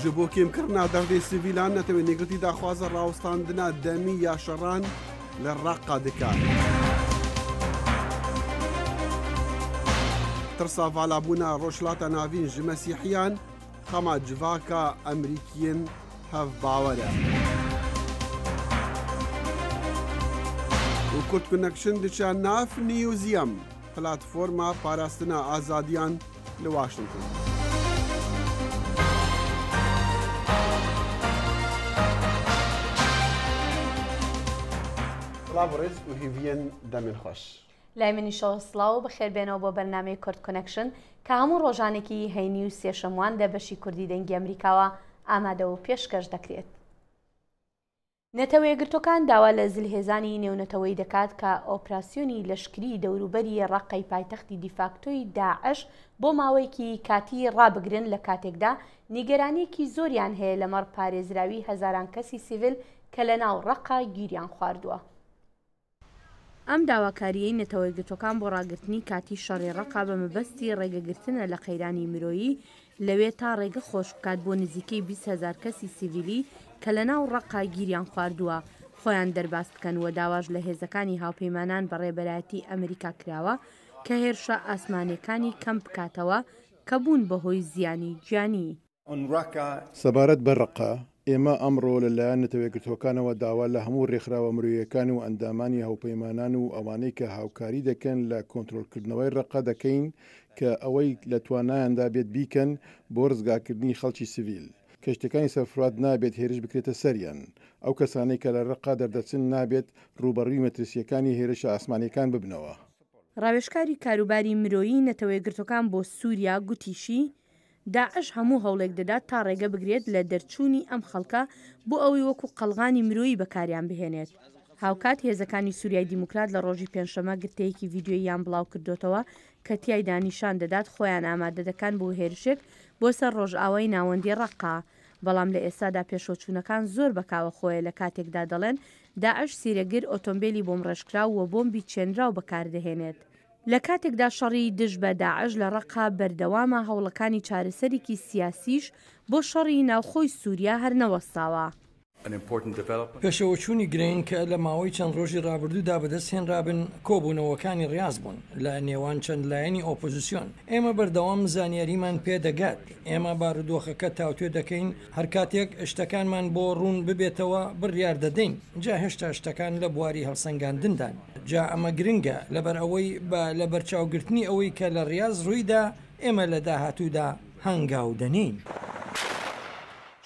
ji bo kêmkirina derdê sivîlan netewê nêgirtî daxwaza rawestandina demî ya şeran li Reqa dike. Tirsa valabûna rojhilata navîn ji Mesîhiyan xema civaka Emerîkiyên hevbawer e. û Kurd Connection diçe nav Newsiyam, platforma parastina azadiyan li Washington. سلااوڕێز و هیڤیان دەمێن خۆش. لای منیشەوە سڵاو بەخێربێنەوە بۆ بەرنامەی کورد کۆنەکشن کە هەموو ڕۆژانێکی هەینی و سێشەموان دە بەشی کوردی دەنگی ئەمریکاوە ئامادە و پێشکەش دەکرێت. نەتەوە یەکگرتوەکان داوا لە زلهێزانی نێونەتەوەی دەکات کە ئۆپراسیۆنی لەشکری دەوروبەری ڕەقەی پایتەختی دیفاکتۆی داعش بۆ ماوەیەکی کاتی ڕابگرن لە کاتێکدا نیگەرانیەکی زۆریان هەیە لەمەڕ پارێزراوی هەزاران کەسی سیڤیل کە لە ناو ڕەقا گیریان خواردووە. ئەم داواکاریەی نەتەوە یەکگرتوەکان بۆ ڕاگررتنی کاتی شەڕی ڕەقا بە مەبەستی ڕێگەگرتنە لە قەیرانی مرۆیی لەوێ تا ڕێگە خۆش بکات بۆ نزیکەی 20,000 کەسی سیڤیلی کە لە ناو ڕەقا گیریان خواردووە خۆیان دەرباز بکەن و داواش لە هێزەکانی هاوپەیمانان بە ڕێبەرایەتی ئەمریکا کراوە کە هێرشە ئاسمانیەکانی کەم بکاتەوە کە بوون بەهۆی زیانی گیانی. سەبارەت بە ڕەقا ئێمە ئەمڕۆ لەلایەن نەتەوە یەکگرتوەکانەوە داوا لە هەموو ڕێکخراوە مرۆییەکان و ئەندامانی هاوپەیمانان و ئەوانەی کە هاوکاری دەکەن لە کۆنتڕۆلکردنەوەی ڕەقا دەکەین کە ئەوەی لە توانایاندا بێت بیکەن بۆ ڕزگارکردنی خەڵکی سیڤیل. کەشتەکانی سەرفراد نابێت هێرش بکرێتە سەریان. ئەو کەسانەی کە لە ڕەقا دەردەچن نابێت ڕوبەڕووی مەترسیەکانی هێرشە ئاسمانیەکان ببنەوە. ڕاوێژکاری کاروباری مرۆیی نەتەوە یەکگرتوەکان بۆ سووریا گوتیشی داعش هەموو هەوڵێک دەدات تا ڕێگە بگرێت لە دەرچوونی ئەم خەڵکە بۆ ئەوەی وەکو قەڵغانی مرۆیی بەکاریان بهێنێت. هاوکات هێزەکانی سووریای دیموکرات لە ڕۆژی پێنجشەمە گرتەیەکی ڤیدیۆییان بڵاو کردوتەوە کە تیایدا نیشان دەدات خۆیان ئامادە دەکەن بۆ هێرشێک بۆ سەر ڕۆژئاوای ناوەندی ڕەقا. بەڵام لە ئێستادا پێشۆچوونەکان زۆر بەکاوە خۆیە لە کاتێکدا دەڵێن داعش سیرەگر ئۆتۆمبیلی بۆم ڕێژکراو و بۆمبی چێنراو بەکاردەهێنێت. لە کاتێکدا شەڕی دژ بە داعش لە ڕەقا بەردەوامە هەوڵەکانی چارەسەرێکی سیاسیش بۆ شەڕی ناوخۆی سووریا هەر نەوەستاوە. پێشەوەچوونی گرنگ کە لە ماوەی چەند ڕۆژی ڕابردوودا بەدەست هێنرابن کۆبوونەوەکانی ڕاز بوون لە نێوان چەند لایەنی ئۆپۆزیسیۆن. ئێمە بەردەوام زانیاریمان پێدەگات. ئێمە بارودۆخەکە تاوتوێ دەکەین هەر کاتێک شتەکانمان بۆ ڕوون ببێتەوە بڕیار دەدەین. جا هێشتا شتەکان لە بواری هەڵسەنگاندندان. جا ئەمە گرنگە لەبەر ئەوەی لە بەرچاوگرتنی ئەوەی کە لە ڕاز ڕوویدا ئێمە لە داهاتوودا هەنگاو دەنین.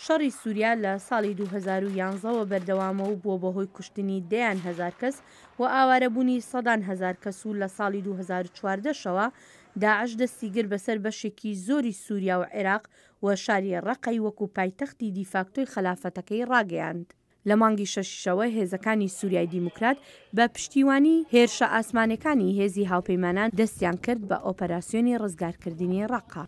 شەڕی سووریا لە ساڵی 2011ەوە بەردەوامە و بووە بەهۆی کوشتنی 10,000 کەس و ئاوارەبوونی 100,000 کەس و لە ساڵی 2014شەوە داعش دەستی گر بەسەر بەشێکی زۆری سووریا و عێراق و شاری ڕەقەی وەکو پایتەختی دیفاکتۆی خەلافەتەکەی ڕاگەیاند. لە مانگی شەشەوە هێزەکانی سووریای دیموکرات بە پشتیوانی هێرشە ئاسمانەکانی هێزی هاوپەیمانان دەستیان کرد بە ئۆپەراسیۆنی ڕزگارکردنی ڕەقا.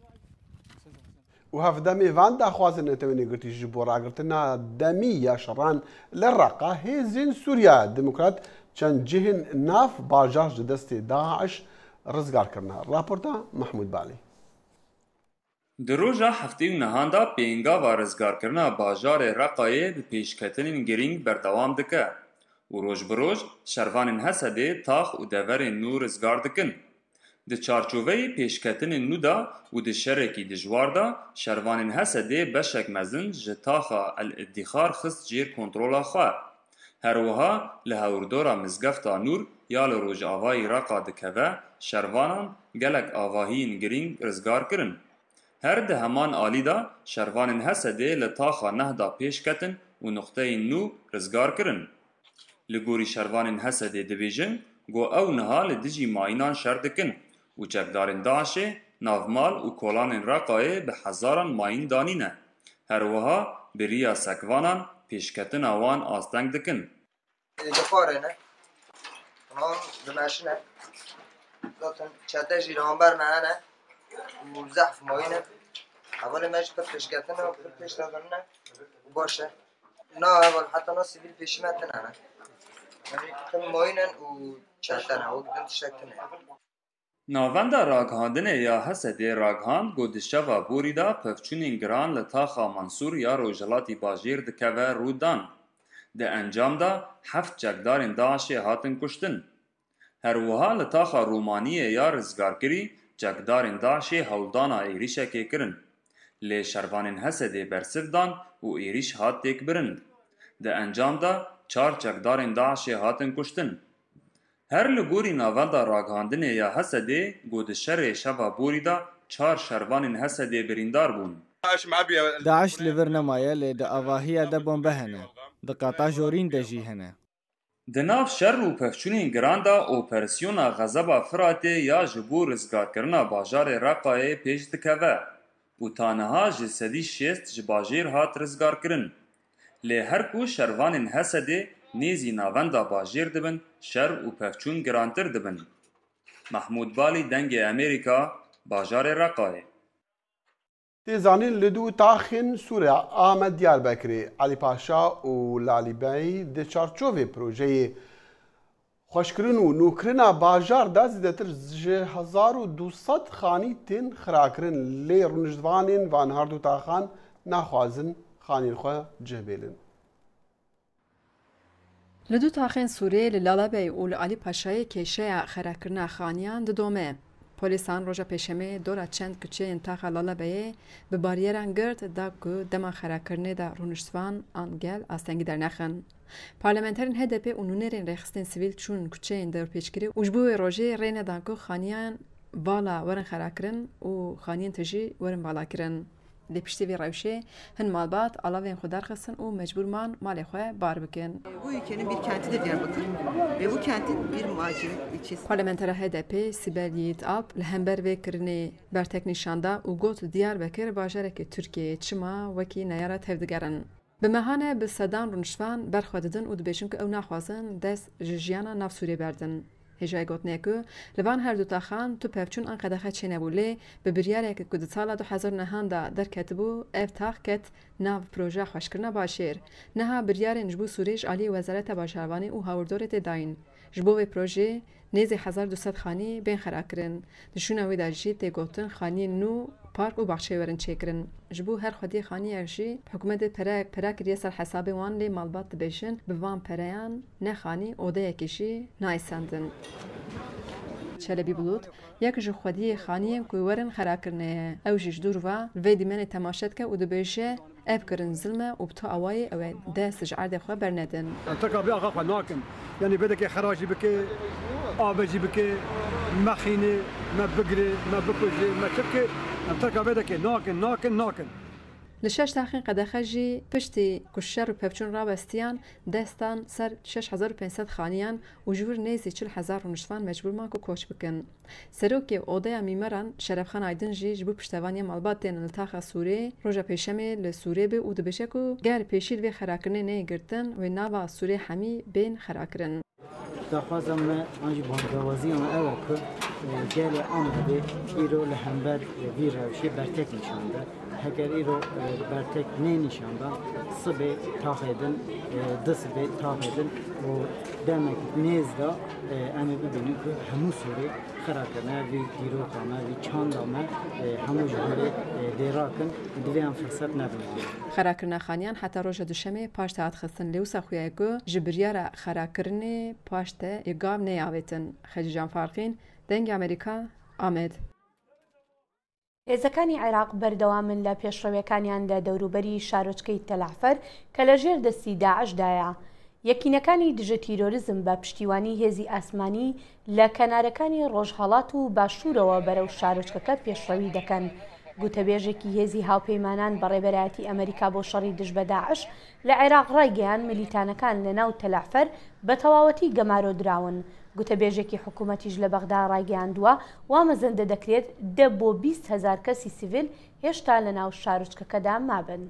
و هەفدە میڤان داخوازن نەتەوە نێگرتیژی بۆ ڕاگرتنا دەمی یا شەڕان لە ڕەقا هێزین سووریا دیموکرات چەند جهێن ناف باژار ji destê Daeş rizgarkirine. Raporta Mahmud Balî. Di roja heftê û nehanda pêngava rizgarkirina bajarê Reqayê bi pêşketinên girîng berdewam dike û roj bi roj şervanên Hesedê tax û deverên nû rizgar dikin. Di çarçoveyê pêşketinên nû da û di şerekî dijwar da şervanên Hesedê beşek mezin ji taxa El İddixar xist jêr kontrola xwe. Her wiha li hewirdora mizgefta Nûr ya li Rojavayê Reqa dikeve şervanan gelek avahiyên girîng rizgar kirin. Her di heman alî da şervanên Hesedê li taxa nehda pêşketin û nuxteyên nû rizgar kirin. Li gorî şervanên Hesedê dibêjin got ew niha li dijî mayînan şer dikin û çekdarên Daişê navmal û kolanên Reqayê bi hezaran mayîn danîne. Her wiha bi rêya sekvanan pêşketina wan asteng dikin. Dixwarêne, wan dimeşine, zaten çete jî li hember me hene û zehf mayîne. Evelê me ji pir pêşketine û pir pêş dagirine û baş e. Na evel heta na sivîl pêşî me tune hene. Em ê tim mayînin û çete ne, wek din tiştek tune. Navenda ragihandinê ya Hesedê ragihand got di şeva borî de pevçûnên giran li taxa Mansûr ya Rojhilatê Bajêr dikeve rûdan. Di encam de 7 çekdarên Daişê hatin kuştin. Her wiha li taxa Romaniyê ya rizgarkirî çekdarên Daişê hewldana êrişekê kirin. Lê şervanên Hesedê bersiv dan û êrîş hat têkbirin. Di encam de 4 çekdarên Daişê hatin kuştin. Her li gorî navenda ragihandinê ya Hesedê got di şerê şeva borî de 4 şervanên Hesedê birîndar bûn. داعش li vir nemaye lê di avahiya de bombe hene. Di qata jorîn de jî hene. Di nav şer û pevçûnên giran de operasyona Xezeba Firatê ya ji bo rizgarkirina bajarê Reqayê pêş dikeve û taniha ji sedî 6 ji bajêr hat rizgarkirin. Lê her ku şervanên Hesedê nêzî navenda bajêr dibin, şer û pevçûn girantir dibin. Mahmûd Balî dengê Amerîka, bajarê Reqayê. تێزانین لە دوو تاخên Sûriya Amed Diyarbekirê Alî Paşa û Lalîbeyî di çarçovê projeyê xweşkirin û nûkirina bajar de zêdetir ji 1200 xanî tên xirakirin lê rûniştvanên van her du taxan naxwazin xanên xwe cihbêlin. Li du taxên Sûriyê li Lalebey û li Alî Paşayê kêşeya xerakirina xaniyan didome. Polîsan roja pêşemê dora çend kuçeyên taxa Lalebeyê bi baryeran girt da ku dema xerakirinê de rûniştvan an gel astengî dernexin. Parlamenterên HDP û nûnerên rêxistên sivîl çûn kuçeyên dewrpêçkirî û ji bo wê rojê rê nedan ku xaniyan vala werin xerakirin û xaniyên te jî werin valakirin. Lê piştî vê rewşê hin malbat alavên xwe derxistin û mecbûr man malê xwe bar bikin. Bu ülkenin bir kentidir Diyarbakır ve bu kentin bir macir ilçesi. Parlamentera HDP Sibel Yiğit Alp li hember vê kirinê bertek nîşanda û got Diyarbakir bajarekê Tirkiyeyê çima wekî neyara tevdigerin. Bi mehane bi sedan rûniştvan berxwe didin û dibêjin ku ew naxwazin dest ji jiyana nav Sûriyê berdin. Hêjayê gotinê ku li van her du taxan tu pevçûn an qedexe çênebû lê bi biryarekê ku di sala 2009 da derketibû ev tax ket nav projeya xweşkirina Başêr. Niha biryarên ji bo Sûriyê ji aliyê Wezareta Bajarvanî û Hawerdorê tê dayîn. Ji bo vê projê nêzî 1200 xanî bên xerakirin. Di şûna wê de jî tê gotin xaniyên nû park û baxçeyê werin çêkirin. Ji bo her xwediyê xaniyek jî hikûmetê pera kiriye ser hesabê wan lê malbat dibêjin bi van pereyan ne xanî odeyekê jî naîsandin. Çelebi Bulut yek ji xwediyê xaniyên ku werin xerakirinê ye. Ew jî ji dûr ve vê dîmenê temaşe dike û dibêje ev kirin zilme û bi to awayê ew ê dest ji erdê xwe bernedin. Teka axa xwe nakin. Yani vedekê xerajî bike, avecî bike, me xînê, me bigirê, me bikujê, me çibke. Em teka vedekê nakin. Li şeş taxên qedexe jî piştî ku şer û pevçûn rawestiyan destan ser 6500 xaniyan û ji wir nêzî 40,000 rûniştvan mecbûr man ku koç bikin. Serokê Odeya Mîmeran Şerefxan Aydin jî ji bo piştevaniya malbat tên li taxa Sûriyê roja pêşemê li Sûriyê bê û dibêje ku ger pêşî li vê xerakirinê neyê girtin wê nava Sûriyê hemî bên xerakirin. Daxwazam me an jî bandavaziyan ew e ku gelê Amedê îro li hember vî rewşê bertek nîşanda. Heger îro bertek nê nîşanda sibê taxê din, di sibê taxê din û demek nêz da em ê bibînin ku hemû Sûrê xerakirine vî dîroka me, vî çanda me hemû ji herê dêrakin divê em firset nebin. Xerakirina xaniyan heta roja duşemê paş te hat xistin lê wisa xuya ku ji biryara xerakirinê paş te ê gav neyavêtin. Xecî Canfarxîn, dengê Amerîka, Amed. هێزەکانی عێراق بەردەوامن لە پێشڕەویەکانیان لە دەوروبەری شارۆچکەی تەلعفەر کە لە ژێر دەستی داعشدایە. یەکینەکانی دژە تیرۆریزم بە پشتیوانی هێزی ئاسمانی لە کەنارەکانی ڕۆژهەڵات و باشوورەوە بەرەو شارۆچکەکە پێشڕەوی دەکەن. گوتەبێژێکی هێزی هاوپەیمانان بەڕێبەرایەتی ئەمریکا بۆ شەڕی دژ بە داعش لە عێراق ڕایگەیان ملیتانەکان لە ناو تەلعفەر بە تەواوەتی گەمارۆ دراون. گوتەبێژێکی حکوومەتیش لە بەغدا ڕایگەیاندووە وامەزەندە دەکرێت 10 بۆ 20,000 کەسی سیڤیل هێشتا لە ناو شارۆچکەکەدا مابن.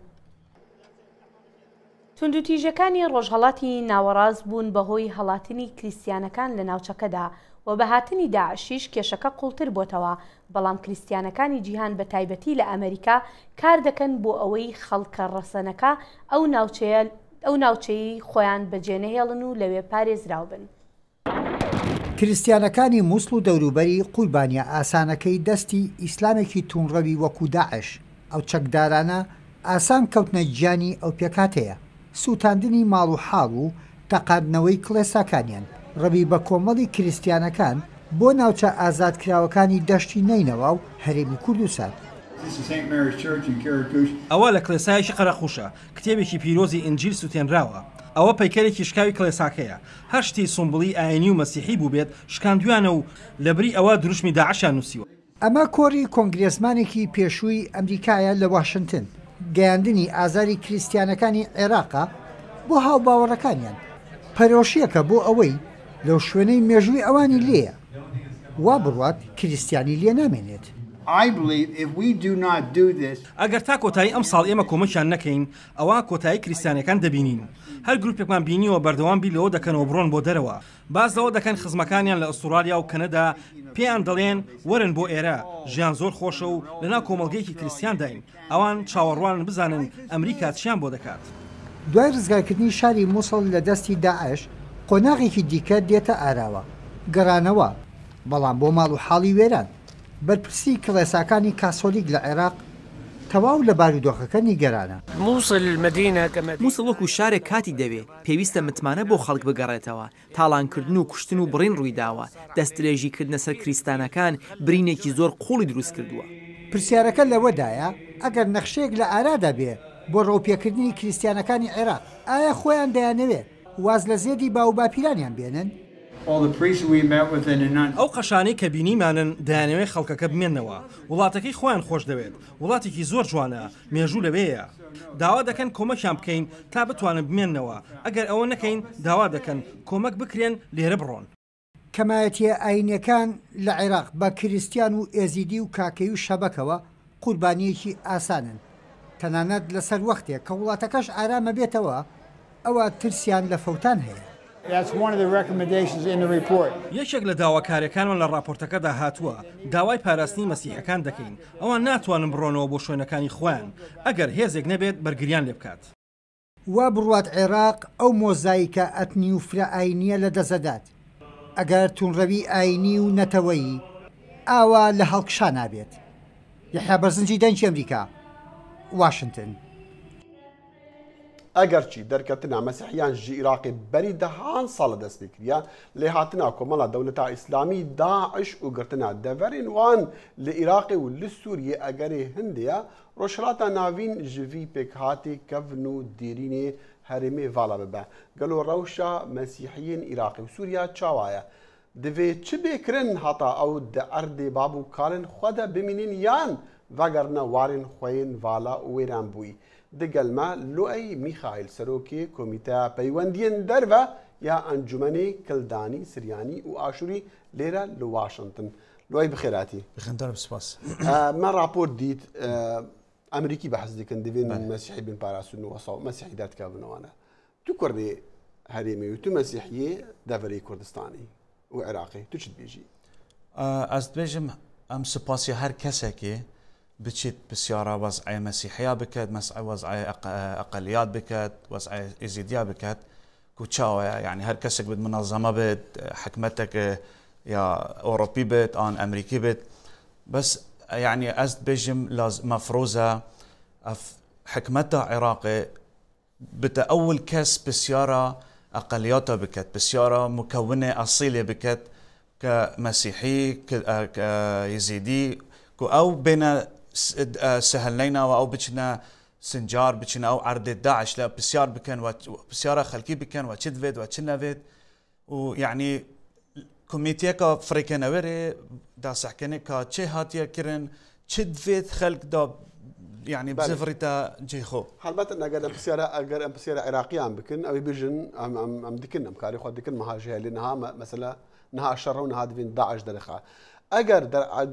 توندوتیژەکانی ڕۆژهەڵاتی ناوەڕاست بوون بەهۆی هەڵاتنی کریستیانەکان لە ناوچەکەدا و بە هاتنی داعشیش کێشەکە قوڵتر بۆتەوە، بەڵام کریستیانەکانی جیهان بە تایبەتی لە ئەمریکا کار دەکەن بۆ ئەوەی خەڵکە ڕەسەنەکە ئەو ناوچەی خۆیان بەجێنەهێڵن و لەوێ پارێزراو بن. کریستیانەکانی مووسڵ و دەوروبەری قوربانیە ئاسانەکەی دەستی ئیسلامێکی توونڕەوی وەکو داعش ئەو چەکدارانە ئاسان کەوتنە گیانی ئەو پێکاتەیە سووتاندنی ماڵ و حاڵ و تەقاندنەوەی کڵێساکانیان ڕەبی بە کۆمەڵی کریستیانەکان بۆ ناوچە ئازادکراوەکانی دەشتی نینەوە و هەرێمی کوردستان. ئەوە لە کڵێسایەکی قەرەخوشە کتێبێکی پیرۆزی ئینجیل سووتێنراوە. ئەوە پەیکەرێکی شکاوی کڵێساکەیە هەر شتی سومبڵی ئاینی و مەسیحی بوو بێت شکاندویانە و لەبری ئەوە دروشمی داعشیان نووسیوە. ئەمە کۆڕی کۆنگرێزمانێکی پێشووی ئەمریکایە لە واشنگتن گەیاندنی ئازاری کریستیانەکانی عێراقا بۆ هاوباوەڕەکانیان پەرۆشیەکە بۆ ئەوەی لەو شوێنەی مێژووی ئەوانی لێیە وا بڕوات کریستیانی لێ نامێنێت. ئەگەر تا کۆتایی ئەم ساڵ ئێمە کۆمەکیان نەکەین ئەوە کۆتایی کریستیانەکان دەبینین هەر گروپێکمان بینیەوە بەردەوام بی لەوە دەکەنەوە بڕۆن بۆ دەرەوە باز لەوە دەکەن خزمەکانیان لە ئوسترالیا و کەنەدا پێیان دەڵێن وەرن بۆ ئێرە ژیان زۆر خۆشە و لەناو کۆمەڵگەیەکی کریستیان داین ئەوان چاوەڕوان بزانن ئەمریکا چیان بۆ دەکات. دوای ڕزگارکردنی شاری مووسڵ لە دەستی داعش قۆناغێکی دیکە دێتە ئاراوە گەڕانەوە بەڵام بۆ ماڵ و حاڵی وێران بەرپرسی کڵێساکانی کاسۆلیک لە عێراق تەواو لە بارودۆخەکە نیگەرانە. مووسڵ وەکو شارێک کاتی دەوێت پێویستە متمانە بۆ خەڵک بگەڕێتەوە تاڵانکردن و کوشتن و بڕین ڕوویداوە دەستدرێژیکردنە سەر کریستانەکان برینێکی زۆر قوڵی دروست کردووە. پرسیارەکە لەوەدایە ئەگەر نەخشەیەک لە ئارادا بێ بۆ ڕەوپێکردنی کریستیانەکانی عێراق ئایا خۆیان دەیانەوێت واز لە زێدی باو باپیرانیان بێنن؟ ئەو قەشانەی کە بینیمانن دەیانەوێت خەڵکەکە بمێنەوە وڵاتەکەی خۆیان خۆش دەوێت وڵاتێکی زۆر جوانە مێژوو لەوەیە داوا دەکەن کۆمەکیان بکەین تا بتوانن بمێنەوە ئەگەر ئەوە نەکەین داوا دەکەن کۆمەک بکرێن لێرە بڕۆن. کەمایەتیە ئاینەکان لە عێراق بە کریستیان و ئێزیدی و کاکەی و شەبەکەوە قوربانیەکی ئاسانن تەنانەت لەسەر وەختێک کە وڵاتەکەش ئارامە بێتەوە ئەوە ترسیان لە فەوتان هەیە. یەکێک لە داواکاریەکانمان لە راپۆرتەکەدا هاتووە داوای پاراستنی مەسیحەکان دەکەین ئەوان ناتوانن بڕۆنەوە بۆ شوێنەکانی خۆیان ئەگەر هێزێک نەبێت بەرگریان لێ بکات. وا بڕوات عێراق ئەو مۆزایکە ئەتنی و فرە ئاینیە لە دەزەدات ئەگەر توونڕەوی ئاینی و نەتەوەیی ئاوا لە هەڵکشا نابێت. یحیا بەرزنجی دەنگی ئەمریکا واشنگتن. ئەگەرچی دەرکەتنا مەسیحیان ژی عێراقی بەری دەهان ساڵە دەست پێکردە لێ هاتنا کۆمەڵە دەوڵەتە ئیسلامی داعش و گرتنا دەڤەرین وان لە عێراقی و لە سووریە ئەگەرێ هەندەیە ڕۆژهەڵاتە ناوین ژڤی پێکهاتی کەڤن و دیرینێ هەرێمێ ڤاڵە ببە گەلۆ ڕەوشە مەسیحیین عێراقی و سووریا چاوایە دەوێت چ بێکردن هەتا ئەو دە ئەردێ باب و کاڵن خۆدە بمینین یان ڤەگەرنە وارین خۆین ڤاڵە و وێران بووی. دەگەلمە لۆئی میخائیل سەرۆکی کۆمیتە پەیوەندیên دەرڤە یا ئەنجومەنی کلدانی سریانی و ئاشووری لێرە لە واشنگتن. لۆی بخێراتی مە راپۆرت دیت ئەمریکی بەحەز دەکەن دەبێن مەسیحی بن پاراستنەوە ساڵ مەسیحی دەرکەبنەوەە تو کوردی هەرێمی و تو مەسیحیە دەڤەرەی کوردستانی و عێراقی تو چت بێژی؟ ئەس دبێژم ئەم سوپاسی هەر کەسێکی بچیت بسیارە وەزعی مەسیحیا بکات وەزعی ئەقلیات بکات وەزعی ئێزیدیا بکات کو چاوەیە یعنی هەر کەسێک بێت منەظەمە بێت حکومەتێک یا ئۆڕۆپی بێت ئان ئەمریکی بێت بەس یعنی ئەس دبێژم مەفروزە حکومەتە عێراقی بتە ئەول کەس بسیارە ئەقلیاتە بکات بسیارە مکونە ئەسیلێ بکات کە مەسیحی کە یزیدی کو ئەو بینە سهلنینەوە ئەو بچنە سنجار بچنە ئەو عەردێ داعش لە پرسیار بکەن و پرسیارە خەڵکی بکەن و چ دەوێت و چ نەوێت و یعنی کۆمیتیەکە فڕێکەنەوەرێ داسەحکەنێ کە چێ هاتیە کردن چ دەوێت خەڵکدا یعنی بزفریتە جێخۆ هەڵبەتە نەگەر پرسیارە ئەگەر ئەم پرسیارە عێراقیان بکەن ئەوەی بژن ئەم دکن ئەم کاری خۆ دکن مەهاژەیە لێ نەها مەسەلە نەها شەڕە و نەها دەبێن داعش دەرەخا ئەگەر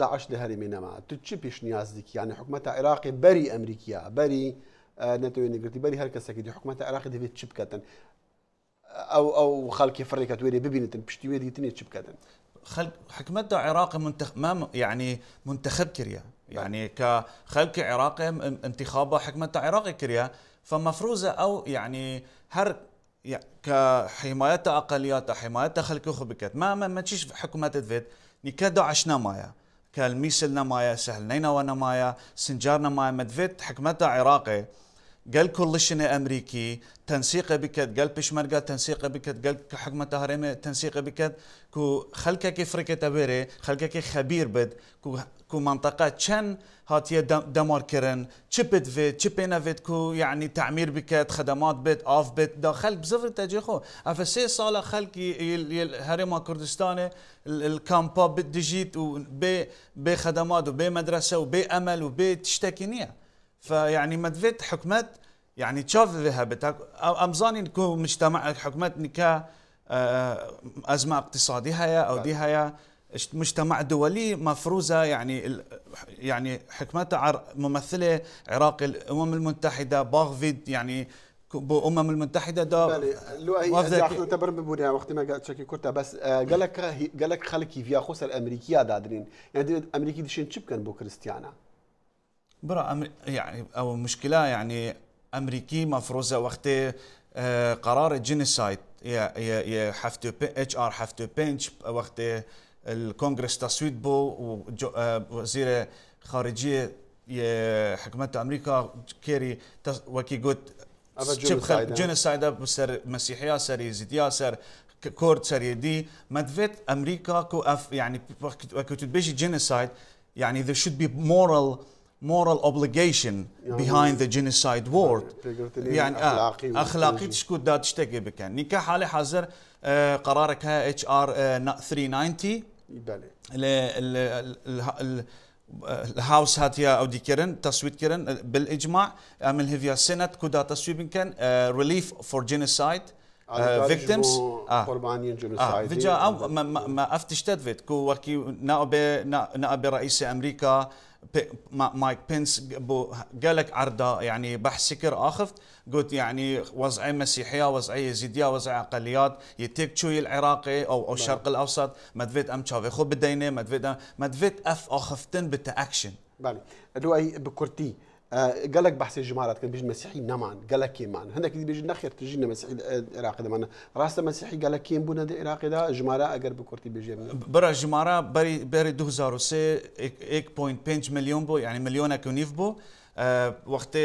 داعش لە هەرێمی نەما تو چی پێشنیاز دیکە یعنی حکومەتە عێراقی بەری ئەمریکا بەری نەتەوەی نەگرتی بەری هەر کەسێکی دی حکومەتە عێراقی دەبێت چی بکەن ئەو خەڵکی فڕێکە توێرێ ببینێتن پشتیوێ دیتنێت چی بکەن حکومەتە عێراقی يعني منتخب كريا يعني كخلق عراقي انتخاب حكمة عراقي كريا فمفروضة أو يعني هر كحماية أقليات حماية خلق خو بكت ما تشيش حكومة فيت نكادو عشنا مايا كالميسل نمايا سهل نينا ونمايا سنجار نمايا مدفيت حكمتها عراقي قال كولشن امريكي تنسيق بكت قال بشمرقه تنسيق بكت قال حكمه هرمه تنسيق بكت كو خلكك افريقيا تبيري خلكك خبير بد كو منطقه شن هاتيه دمار كرن تشبت فيت تشبينا فيت كو يعني تعمير بكت خدمات بيت اوف بيت داخل بزفر تجيخو افسي صاله خلق هرمه كردستان الكامبا بدجيت وبخدمات وبمدرسه وبامل وبتشتكينيه فيعني مدفت حكمت يعني تشوف ذهبت امزاني نكو مجتمع حكمت نكا ازمه اقتصاديه هيا او دي هيا مجتمع دولي مفروزه يعني حكمتها ممثله عراقي الامم المتحده باغفيد يعني الامم المتحده دا لو هي احنا تبر ببونيا وقت ما قالت شكي كرتا بس قالك خلكي فيها خص الامريكيه دادرين يعني امريكي دشين تشب كان بو كريستيانا برا يعني او مشكله يعني امريكي مفروزه وقت قرار الجينيسايد يا حفتو اتش ار حفتو بنش وقت الكونغرس تصويت بو وزير خارجيه حكومه امريكا كيري وكي قلت جينيسايد بسر مسيحيه سر يزيديه سر كورد سر يدي مدفت امريكا كو يعني وقت تبيجي جينيسايد يعني there should be moral obligation behind the genocide war يعني اخلاقي تشكود دا تشتكي بكان نكاح حالي حاضر قرارك ها اتش ار 390 الهاوس هاتيا او دي كيرن تصويت كيرن بالاجماع عمل هيفيا سنت كودا تصويت كان ريليف فور جينوسايد victims قربانين جينوسايد فيجا او ما افتش تدفت كو وكي نائب رئيس امريكا مايك بينس قالك عرضه يعني بحث سكر اخفت قلت يعني وضعي مسيحيه وضعي يزيديه وضعي اقليات يتيك شوي العراقي او الشرق الاوسط مدفيت ام تشافي خو بدينه مدفيت اف اخفتن بتاكشن بالي لو اي بكرتي قالك بحث الجمهورات كان بيجي مسيحي نمان قالك كيمان هناك بيجي نخير تجينا مسيحي العراقي ده معنا راس مسيحي قالك كيم بونا العراقي ده جمهورة اگر بكرتي بيجي برا جمهورة بري 2003 1.5 مليون بو يعني مليون كونيف بو وقت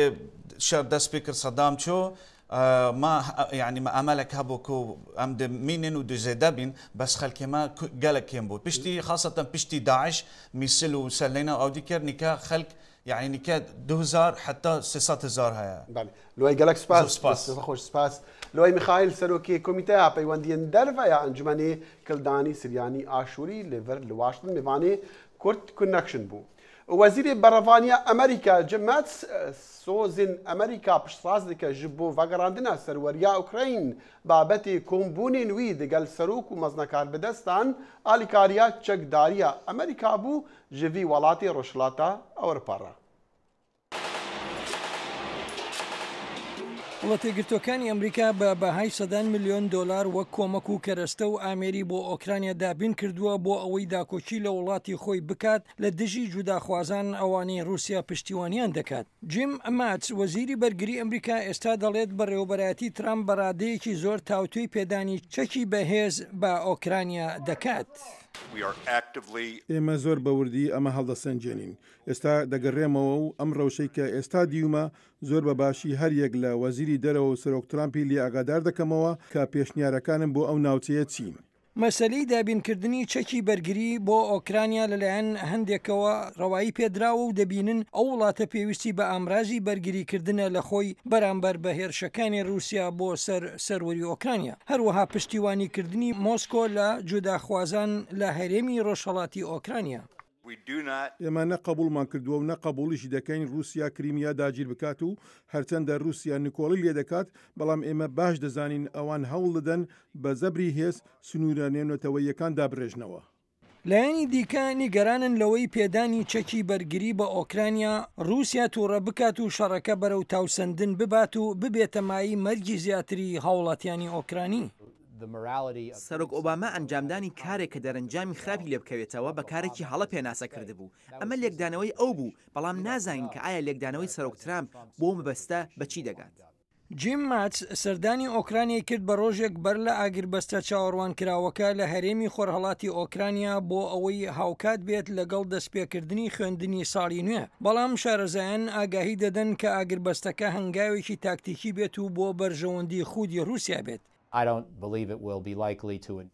شر دا سبيكر صدام شو ما يعني ما املك هبو كو امد مينن ودو زيدابين بس خلكي ما قالك كيم بو بشتي خاصة بشتي داعش ميسلو سلينا او ديكر نكا خلق يعني نكاد 2000 حتى 6000 هيا بالي لو اي جالك سباس خوش سباس لو اي ميخائيل سلوكي كوميتي بيواندين درفا يا انجماني كلداني سرياني اشوري ليفر لواشنطن ميفاني كورت كونكشن بو وزير برافانيا امريكا جمعت سوزن امريكا بشصازك جبو فاغراندنا سروريا اوكراين بابتي كومبونين ويد قال سروك ومزنكار بدستان اليكاريا تشكداريا امريكا بو جيفي ولاتي روشلاتا اوربارا وڵاتی گرتوەکانی ئەمریکا بە بەهای $100 ملیۆن وەک کۆمەک و کەرەستە و ئامێری بۆ ئۆکرانیا دابین کردووە بۆ ئەوەی داکۆچی لە وڵاتی خۆی بکات لە دژی جوداخوازان ئەوانەی رووسیا پشتیوانیان دەکات. جیم ماتس وەزیری بەرگری ئەمریکا ئێستا دەڵێت بەڕێوەبەرایەتی ترامپ بەڕادەیەکی زۆر تاوتوی پێدانی چەکی بەهێز بە ئۆکرانیا دەکات. ئێمە زۆر بەوردی ئەمە هەڵدەسەنجێنین. ئێستا دەگەڕێمەوە و ئەم ڕەوشەی کە ئێستا دیومە زۆر بە باشی هەریەک لە وەزیری دەرەوە و سەرۆک ترامپی لێ ئاگادار دەکەمەوە کە پێشنیارەکانم بۆ ئەو ناوچەیە چین. مەسەلەی دابینکردنی چەکی بەرگری بۆ ئۆکرانیا لەلایەن هەندێکەوە ڕەوایی پێدراوە و دەبینن ئەو وڵاتە پێویستی بە ئامرازی بەرگریکردنە لە خۆی بەرامبەر بە هێرشەکانی رووسیا بۆ سەروەری ئۆکرانیا. هەروەها پشتیوانیکردنی مۆسکۆ لە جوداخوازان لە هەرێمی ڕۆژهەڵاتی ئۆکرانیا. ئێمە نەقبوڵمان کردووە و نەقبوڵیشی دەکەین رووسیا کریمیا داگیر بکات و هەرچەندە رووسیا نیکۆڵی لێ دەکات بەڵام ئێمە باش دەزانین ئەوان هەوڵ دەدەن بە زەبری هێز سنوورە نێونەتەوەیەکان دابرێژنەوە. لایەنی دیکە نیگەرانن لەوەی پێدانی چەکی بەرگری بە ئۆکرانیا رووسیا تووڕە بکات و شەڕەکە بەرەو تاوسەندن ببات و ببێتە مای مەرگی زیاتری هاوڵاتیانی ئۆکرانی. سەرۆک ئۆباما ئەنجامدانی کارێک کە دەرەنجامی خراپی لێ بکەوێتەوە بە کارێکی هەڵە پێناسە کرده بوو. ئەمە لێکدانەوەی ئەو بوو بەڵام نازانین کە ئایا لێکدانەوەی سەرۆک ترامپ بۆ مەبەستە بەچی دەگات. جیم ماتس سەردانی ئۆکرانیای کرد بە ڕۆژێک بەر لە ئاگربەستە چاوەڕوانکراوەکە لە هەرێمی خۆرهەڵاتی ئۆکرانیا بۆ ئەوەی هاوکات بێت لەگەڵ دەستپێکردنی خوێندنی ساڵی نوێ. بەڵام شارەزایان ئاگاهی دەدەن کە ئاگربەستەکە هەنگاوێکی تاکتیکی بێت و بۆ بەرژەوەندی خودی رووسیا بێت.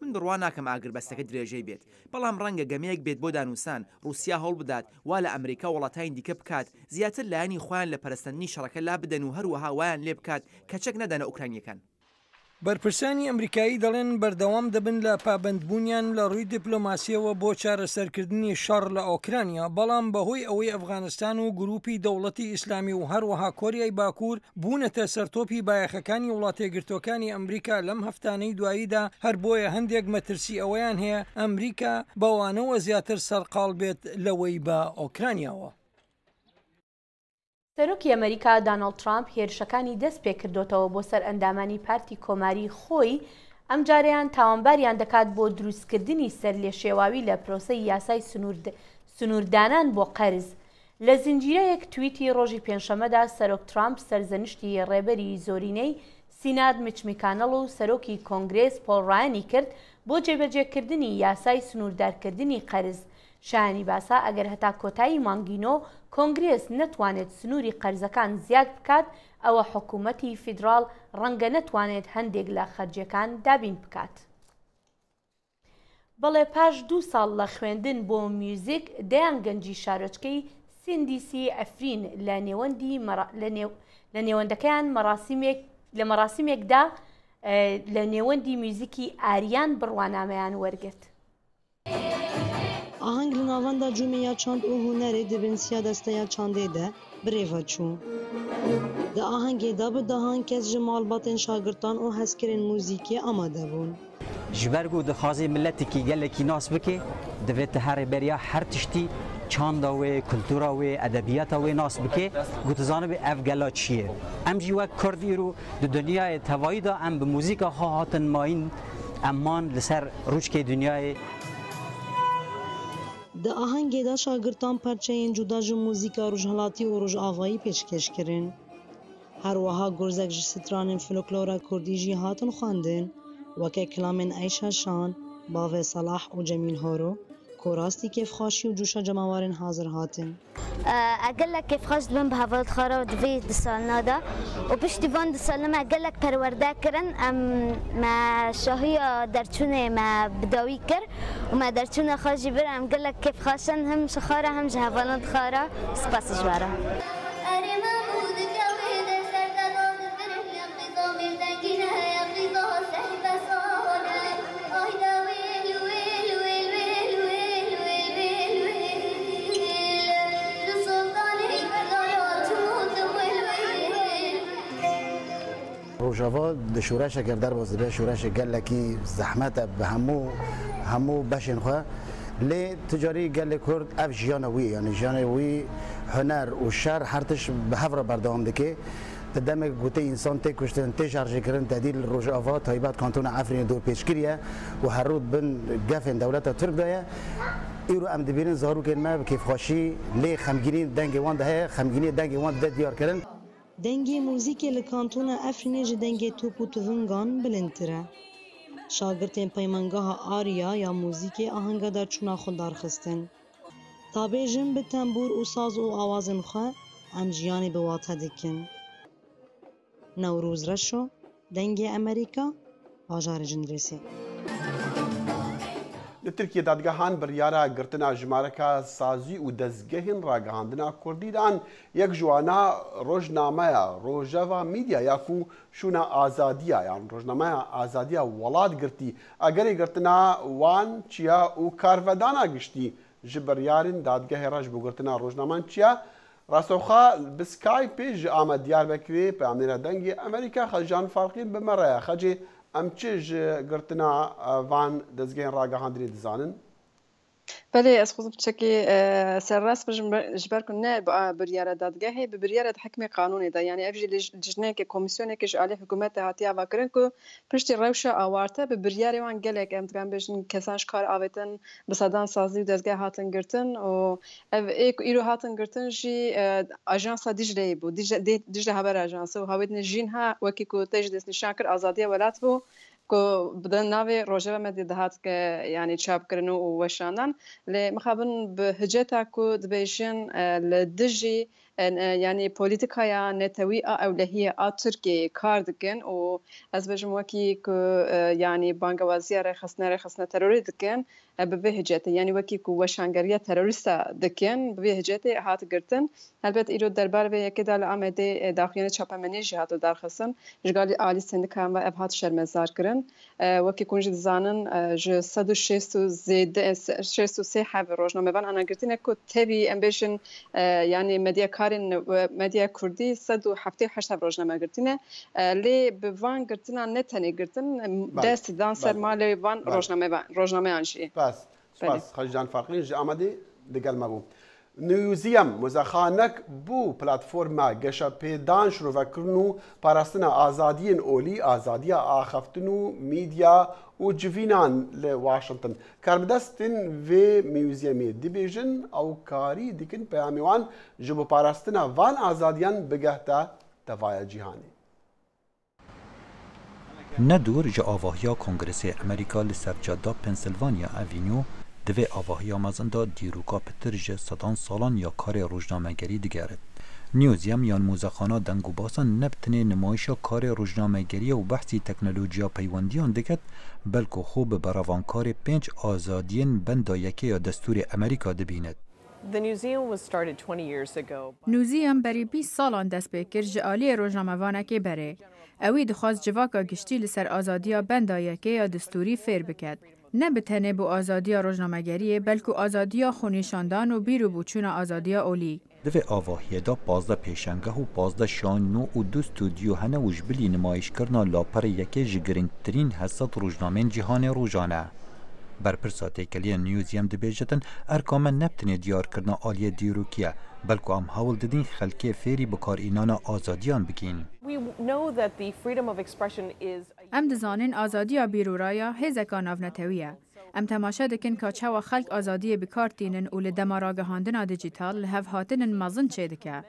من بڕوا ناکەم ئاگربەستەکە درێژەی بێت، بەڵام ڕەنگە گەمەیەک بێت بۆ دانووسان رووسیا هەوڵ بدات وا لە ئەمریکا وڵاتانی دیکە بکات زیاتر لایەنی خۆیان لە پەرستنی شەڕەکە لا بدەن و هەروەها وایان لێ بکات کە چەک نەدەنە ئوکرانیەکان. بەرپرسانی ئەمریکایی دەڵێن بەردەوام دەبن لە پابندبوونیان لە ڕووی دیپلۆماسیەوە بۆ چارەسەرکردنی شەڕ لە ئۆکرانیا، بەڵام بەهۆی ئەوەی ئەفغانستان و گروپی دەوڵەتی ئیسلامی و هەروەها کۆریای باکوور بوونەتە سەرتۆپی بایەخەکانی وڵاتێگرتوەکانی ئەمریکا لەم هەفتانەی دواییدا، هەر بۆیە هەندێک مەترسی ئەوەیان هەیە ئەمریکا بەوانەوە زیاتر سەرقاڵ بێت لەوەی بە ئۆکرانیاوە. سەرۆکی ئەمریکا داناڵد ترامپ هێرشەکانی دەست پێ کردوتەوە بۆ سەر ئەندامانی پارتی کۆماری خۆی، ئەم جارەیان تاوانباریان دەکات بۆ دروستکردنی سەر لێ شێواوی لە پرۆسەی یاسای سنووردانان بۆ قەرز. لە زنجیرەیەک توییتی ڕۆژی پێنجشەمەدا سەرۆک ترامپ سەرزەنشتی ڕێبەری زۆرینەی سینات میچ میکانەڵ و سەرۆکی کۆنگرێس پۆڵ ڕایانی کرد بۆ جێبەجێکردنی یاسای سنووردارکردنی قەرز. شایانی باسا ئەگەر هەتا کۆتایی مانگینۆ کۆنگرێس نەتوانێت سنووری قەرزەکان زیاد بکات، ئەوە حکوومەتی فیدراڵ ڕەنگە نەتوانێت هەندێک لە خەرجەکان دابین بکات. بەڵێ پاش 2 ساڵ لە خوێندن بۆ میوزیک، دەیان گەنجی شارۆچکەی سیندیسی ئەفرین لە نێوەندەکەیان لە مەراسیمێکدا لە نێوەندی میوزیکی ئاریان بڕوانامەیان وەرگرت. آهنگ li navenda cûmeya çand û hunerê di binsiya desteya çandê de birêve çû. Di ahengê de bi dehan kes ji malbatên şagirtan û hezkirên mûzîkê amade bûn. Ji ber ku dixwazê milletekî gelekî nas bike, divê te herêberiya her tiştî çanda wê, kultura wê, edebiyata wê nas bike, ku tu zanibî ev gela çi ye. Em jî wek Kurd îro di dunyayê tevayî da em bi mûzîka xwe hatin mayîn, em man li ser rûçkê dunyayê. Di ahengê de şagirtan perçeyên cuda ji mûzîka rojhilatî û rojavayî pêşkêş kirin. Her wiha gurzek ji stranên folklora Kurdî jî hatin xwendin, weke kilamên Eyşa Şan, Bavê Salah û Cemîl Horo, ku rastî kêfxweşî û cûşa cemawarên hazir hatin. gelek kêfxweş dibin bi hevalxara divê di salina de û piştî van di salina me gelek perwerde kirin. Em me şahiya derçûnê me bidawî kir û me derçûna xwe jî bir em gelek kêfxweşin him ji xwe re him ji hevalên xwe re. Spas ji we re. Rojava di şûreşekê derbas dibe şûreşê gelekî zehmet e bi hemû beşên xwe. Lê ticarî gelê Kurd ev jiyana wî yani jiyanê wî huner û şer her tiş bi hev re berdewam dike. Di demek gotê însan tê kuştin, tê şerjêkirin tedî li Rojava taybet kantona Efrînê dor pêşkiriye û her rûd bin gefên dewleta Türk de ye. Îro em dibînin zarokên me bi kêfxweşî lê xemgînî dengê wan de heye, xemgînî dengê wan de diyar kirin. Dengê mûzîkê li kantona Efrînê ji dengê top û tuvingan bilindtir e. Şagirtên peymangeha Ariya ya mûzîkê ahenga derçûna xwe darxistin. Tabêjin bi tembûr û saz û awazên xwe em jiyanê bi wate dikin. Newrûz Reşo, dengê Amerîka, bajarê Cindrêsê. Li Tirkiye dadgehan biryara girtina jimareka sazî û dezgehên ragihandina Kurdî dan yek ji wana rojnameya Rojava Media ya ku şûna azadiya yan rojnameya azadiya welat girtî egerê girtina wan çiya û karvedana giştî ji biryarên dadgehê re ji bo girtina rojnaman çiya rastexwe bi Skypê ji Amed Diyarbekirê peyamnêra dengê Amerîka Xeljan Farqî bi me re ye xecê em çi ji girtina van dezgehên ragihandinê dizanin? بله از خود بچکی سرراست جبر کنه با بریاره دادگاهی به بریاره حکم قانونی دا یعنی افجی لجنه که کمیسیونه که جالی حکومت هاتیا واکرن که پشت روش آوارته به بریاره وان گلک امتحان بشن کسانش کار آویتن بسادان سازی دادگاه هاتن گرتن و ایرو هاتن گرتن جی آژانس دیجلی بود دیجلی خبر آژانس و هاویتن جین ها وکی کو تجدید نشانکر آزادی ولات بو کو بدن ناوی روجه مدی دهات که یعنی چاپ کردن و وشاندن ل مخابن به هجتا کو دبیشن لدجی یعنی پولیتیکایا نتوی اولهیه ترکیه کار دکن و از بجم وکی کو یعنی بانگوازی رخصنه تروری دکن به هجته یعنی وکی کو وشانگریه تروریست دکن به هجته هات گرتن البته ایرو دربار و یکی دال آمده داخلیان چاپمنی جهات درخصن جگالی عالی سندکام و ابهات شرمزار کرن وکی کنج زانن ج 106 زید 63 حب روزنامه بان انا گرتن کو تبی امبیشن یعنی مدیا کارن و مدیا کردی 178 روزنامه گرتن لی به وان گرتن نتنی گرتن دست دانسر مال وان روزنامه انشی سپاس خاجان فاقری جا آمده دگل مبو نیوزیم مزخانک بو پلتفورما گشا پیدان شروع وکرنو پاراستنا آزادین اولی آزادیا آخفتنو میدیا و جوینان لواشنطن کاربدستن و میوزیمی دیبیجن او کاری دیکن پیامیوان جبو پاراستنا وان آزادیان بگهتا دوای جیهانی ندور جا آواهیا کنگرس امریکا لسر جادا پنسیلوانیا اوینیو دوی آواهیا مزندا دیروکا پتر جه 100 سالان یا کار روزنامه‌گری دیگرد. نیوزیم یان موزخانا دنگو باسن نبتنه نمایشا کار روزنامه‌گری و بحثی تکنولوژیا پیوندیان دکت بلکو خوب براوانکار 5 آزادین بندا یکی یا دستور امریکا دبیند. نیوزیم بری 20 سالان دست بکر جعالی روزنامه‌وانه که بره. اوی دخواست جواکا گشتی لسر آزادیا بندا یکی یا دستوری فیر بکد. نه به تنه بو آزادیا روزنامه‌گری بلکه آزادیا خونیشاندان و بیرو بوچون آزادیا اولی. دوی آواهیه دا 15 پیشنگه و 15 شانو و 2 استودیو هنه وجبلی نمایش کرنا لاپر یکی جگرنگ ترین حسات روزنامه جهان روزانه. برپرساته کلی نیوزیم دبیجتن ارکام نبتنه دیار کرنا آلیه دیروکیه بلکه هم حول ددین خلکه فیری بکار اینان آزادیان بکین. ام دزانین آزادی بیرورایا هزکا ناونتویه. ام تماشا دکن که چه و خلق آزادی بکارتینن و لدماراگه هاندنا دیجیتال لحف هاتنن مازن چه دکه.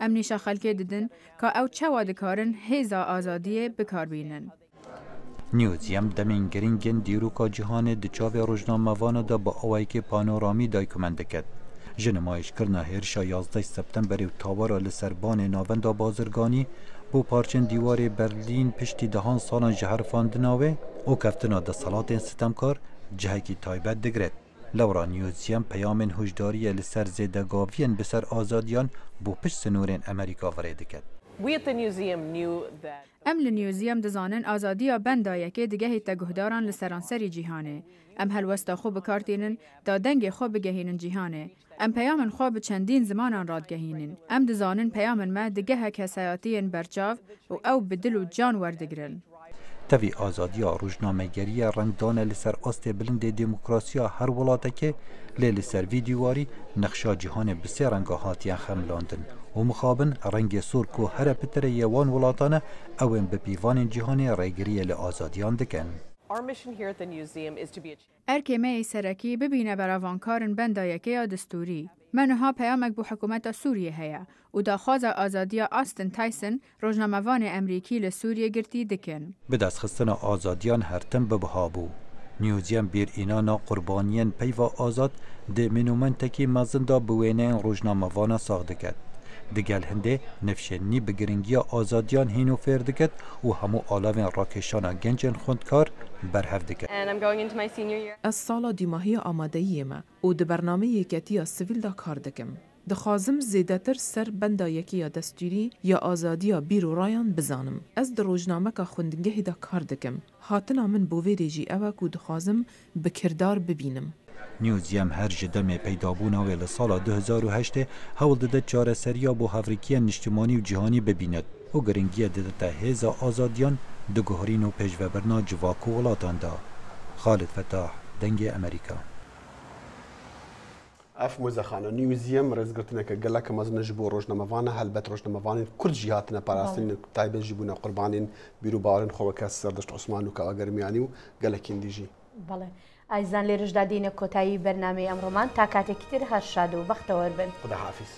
ام نیشا خلکه ددن که او چه و دکارن هزا آزادی بکار بینن. نیوزیم دمین گرینگن دیروکا جهان دچاوی روزنامه وانا دا با اوایی که پانورامی دایکومند کد. جنمایش کرنا هرشا 11 سپتامبر و تاورا لسربان ناوندا بازرگانی بو پارچن دیوار برلین پشتی دهان سالان جهرفاندناوه او کفتنا دا صلات ستمکار جهکی تایبت دگرد. لورا نیوزیم پیامن هجداری لسر زیدگاوین بسر آزادیان بو پشت سنورین امریکا ورده کد. ام لنیوزیم دزانن آزادیا بندا یکی دیگه هیتا گهداران لسرانسری جیهانه. ام هلوستا خوب کارتینن دا دنگ خوب گهینن جیهانه. ام پیامن خوب چندین زمانان راد گهینن. ام دزانن پیامن ما دیگه هک حسایاتین برچاو و او بدل و جان وردگرن. تاوی آزادیا روزنامه‌گری رنگدان لسر آست بلند دموکراسیا هر ولاته که لسر ویدیواری نقشا جهان بسیار رنگا هاتیان خملاندن و مخابن رنگ سور کو هر پتر یوان ولاتانه اوین به پیوان جهان رایگری لآزادیان دکن. ارکمه سرکی ببینه براوانکارن بندایکه یا دستوری. منها پیامک بو حکومت سوریه هیا و داخواز آزادیا آستن تایسن روزنامه‌وان امریکی لسوریه گرتی دکن. به دست خستن آزادیان هر تن ببهابو. نیوزیم بیر اینانا قربانیان پیوا آزاد ده منومنتکی مزندا بوینه روزنامه‌وان ساخت دکد. دگل هنده نفشنی بگرنگی آزادیان هینو فردکت و همو آلاوین راکشانا گنجن خوندکار برهف دکت. از سالا دیماهی آمادهی ما و ده برنامه یکتی سیویل دا کار دکم. دخوازم زیدتر سر بندا یکی یا دستوری یا آزادی یا بیرو رایان بزانم. از در روزنامه که خوندگه دا کار دکم. هاتنا من بووی ریجی اوه که دخوازم بکردار ببینم. نیوزیم هر جدم پیدابون اویل سال 2008 حول داده چاره سریا بو هفریکی نشتمانی و جهانی ببیند و گرنگی داده تا هزا آزادیان دو گهرین و پیجوبرنا جواکو ولاتان دا. خالد فتاح، دنگ امریکا. ئەف مۆزەخانە نیوزیەم ڕێزگرتنەکە گەلەکە مەزنەژ بۆ ڕۆژنەمەوانە هەلبەت ڕۆژنەمەوانین کورجی هاتنە پاراستن تایبەتژی بوونە قوربانین بیر و باوەڕین خۆوەکە سەردەشت عوسمان و کاوەگەرمیانی و گەلەکین دیژی. بەڵێ ئایزان لێرەشدا دینە کۆتایی بەرنامەی ئەمڕۆمان تا کاتێکی تر هەر شاد و بەختەوەربن. خداحافیز.